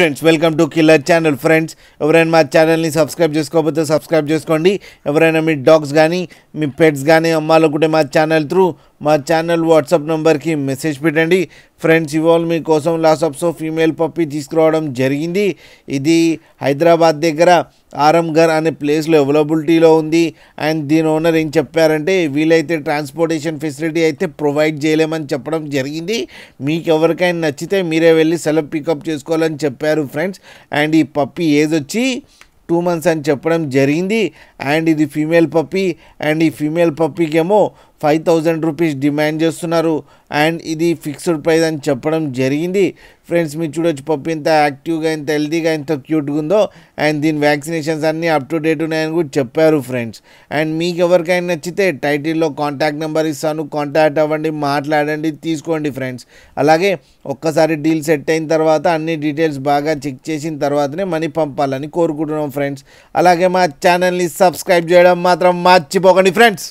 Friends welcome to killer channel. Friends ఎవరైనా మా ఛానల్ని సబ్స్క్రైబ్ చేసుకోకపోతే సబ్స్క్రైబ్ చేసుకోండి. ఎవరైనా మీ డాగ్స్ కానీ మీ పెట్స్ కానీ అమ్మాలనుకుంటే మా ఛానల్ త్రూ మా ఛానల్ వాట్సాప్ నెంబర్కి మెసేజ్ పెట్టండి. ఫ్రెండ్స్ ఇవాళ మీకోసం లాస్ ఆఫ్ ఫీమేల్ పప్పీ తీసుకురావడం జరిగింది. ఇది హైదరాబాద్ దగ్గర ఆరంఘర్ అనే ప్లేస్లో అవైలబిలిటీలో ఉంది. అండ్ దీని ఓనర్ ఏం చెప్పారంటే వీలైతే ట్రాన్స్పోర్టేషన్ ఫెసిలిటీ అయితే ప్రొవైడ్ చేయలేమని చెప్పడం జరిగింది. మీకు ఎవరికైనా నచ్చితే మీరే వెళ్ళి సెలవు పికప్ చేసుకోవాలని చెప్పారు ఫ్రెండ్స్. అండ్ ఈ పప్పీ ఏజ్ వచ్చి 2 months అని చెప్పడం జరిగింది. అండ్ ఇది ఫీమేల్ పప్పీ. అండ్ ఈ ఫీమేల్ పప్పీకి ఏమో 5,000 రూపీస్ డిమాండ్ చేస్తున్నారు. అండ్ ఇది ఫిక్స్డ్ ప్రైస్ అని చెప్పడం జరిగింది. ఫ్రెండ్స్ మీరు చూడొచ్చు పప్పీ ఎంత యాక్టివ్గా, ఎంత హెల్తీగా, ఎంత క్యూట్గా ఉందో. అండ్ దీని వ్యాక్సినేషన్స్ అన్నీ అప్ టు డేట్ ఉన్నాయని కూడా చెప్పారు ఫ్రెండ్స్. అండ్ మీకు ఎవరికైనా నచ్చితే టైటిల్లో కాంటాక్ట్ నెంబర్ ఇస్తాను, కాంటాక్ట్ అవ్వండి, మాట్లాడండి, తీసుకోండి ఫ్రెండ్స్. అలాగే ఒక్కసారి డీల్ సెట్ అయిన తర్వాత అన్ని డీటెయిల్స్ బాగా చెక్ చేసిన తర్వాతనే మనీ పంపాలని కోరుకుంటున్నాం ఫ్రెండ్స్. అలాగే మా ఛానల్ని సబ్స్క్రైబ్ చేయడం మాత్రం మర్చిపోకండి ఫ్రెండ్స్.